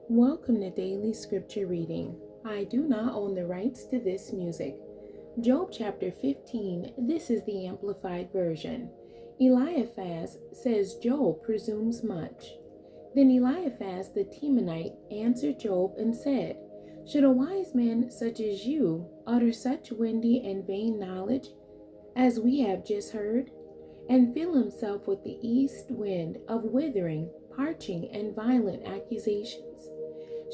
Welcome to Daily Scripture Reading. I do not own the rights to this music. Job chapter 15, this is the Amplified Version. Eliphaz says Job presumes much. Then Eliphaz the Temanite answered Job and said, Should a wise man such as you utter such windy and vain knowledge as we have just heard, and fill himself with the east wind of withering, parching, and violent accusations?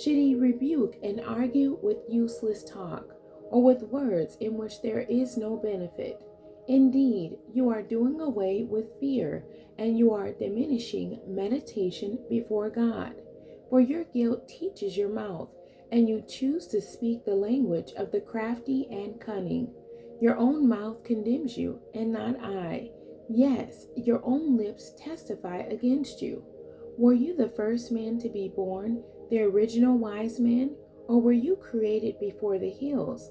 Should he rebuke and argue with useless talk, or with words in which there is no benefit? Indeed, you are doing away with fear, and you are diminishing meditation before God. For your guilt teaches your mouth, and you choose to speak the language of the crafty and cunning. Your own mouth condemns you, and not I. Yes, your own lips testify against you. Were you the first man to be born, the original wise man, or were you created before the hills?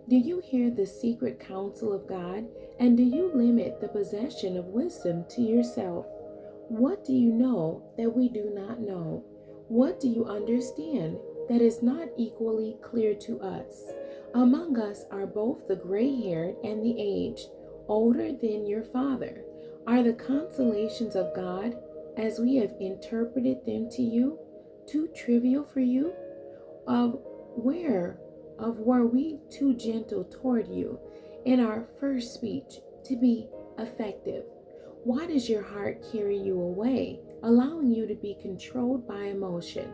Do you hear the secret counsel of God, and do you limit the possession of wisdom to yourself? What do you know that we do not know? What do you understand that is not equally clear to us? Among us are both the gray-haired and the aged, older than your father. Are the consolations of God, as we have interpreted them to you, too trivial for you? Of where were we too gentle toward you in our first speech to be effective? Why does your heart carry you away, allowing you to be controlled by emotion?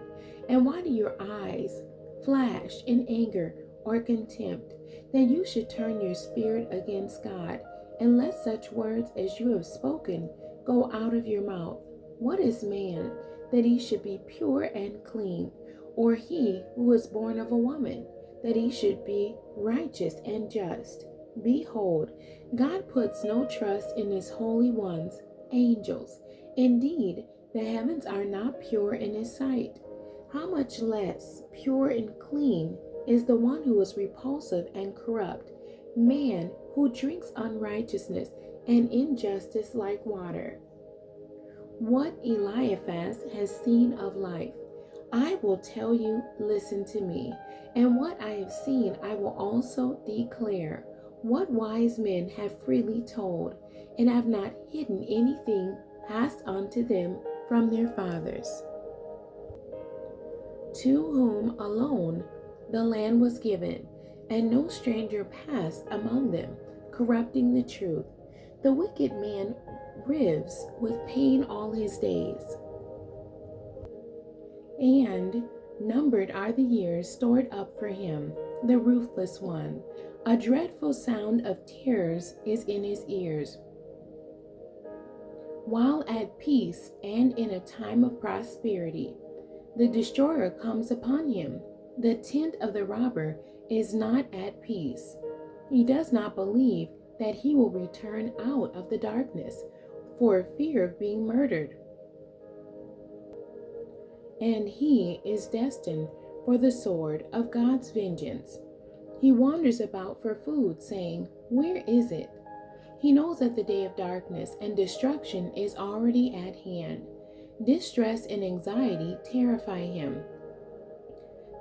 And why do your eyes flash in anger or contempt, that you should turn your spirit against God, and let such words as you have spoken go out of your mouth? What is man, that he should be pure and clean? Or he who was born of a woman, that he should be righteous and just? Behold, God puts no trust in his holy ones, angels. Indeed, the heavens are not pure in his sight. How much less pure and clean is the one who is repulsive and corrupt, man who drinks unrighteousness and injustice like water. What Eliphaz has seen of life, I will tell you, listen to me. And what I have seen, I will also declare. What wise men have freely told, and have not hidden anything passed on to them from their fathers, to whom alone the land was given, and no stranger passed among them, corrupting the truth. The wicked man writhes with pain all his days, and numbered are the years stored up for him, the ruthless one. A dreadful sound of terrors is in his ears. While at peace and in a time of prosperity, the destroyer comes upon him. The tent of the robber is not at peace. He does not believe that he will return out of the darkness for fear of being murdered. And he is destined for the sword of God's vengeance. He wanders about for food, saying, Where is it? He knows that the day of darkness and destruction is already at hand. Distress and anxiety terrify him.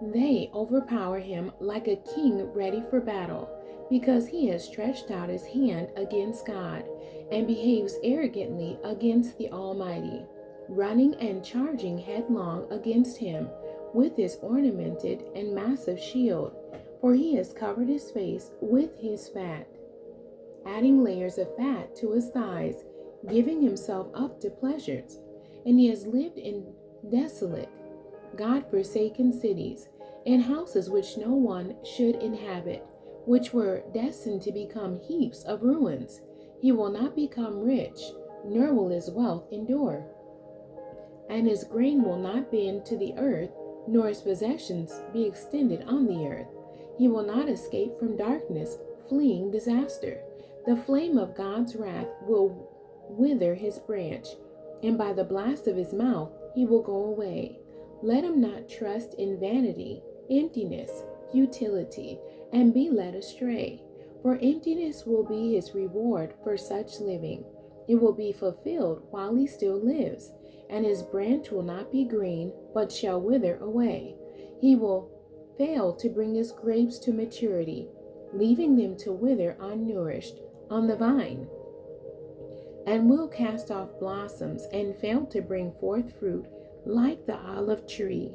They overpower him like a king ready for battle, because he has stretched out his hand against God and behaves arrogantly against the Almighty, running and charging headlong against him with his ornamented and massive shield, for he has covered his face with his fat, adding layers of fat to his thighs, giving himself up to pleasures. And he has lived in desolate, God-forsaken cities, in houses which no one should inhabit, which were destined to become heaps of ruins. He will not become rich, nor will his wealth endure. And his grain will not bend to the earth, nor his possessions be extended on the earth. He will not escape from darkness, fleeing disaster. The flame of God's wrath will wither his branch, and by the blast of his mouth he will go away. Let him not trust in vanity, emptiness, futility, and be led astray. For emptiness will be his reward for such living. It will be fulfilled while he still lives, and his branch will not be green, but shall wither away. He will fail to bring his grapes to maturity, leaving them to wither unnourished on the vine, and will cast off blossoms and fail to bring forth fruit like the olive tree.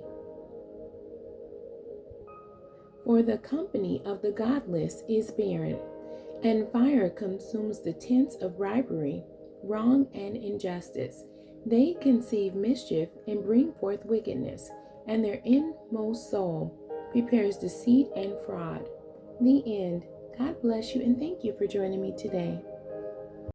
For the company of the godless is barren, and fire consumes the tents of bribery, wrong, and injustice. They conceive mischief and bring forth wickedness, and their inmost soul prepares deceit and fraud. The end. God bless you, and thank you for joining me today.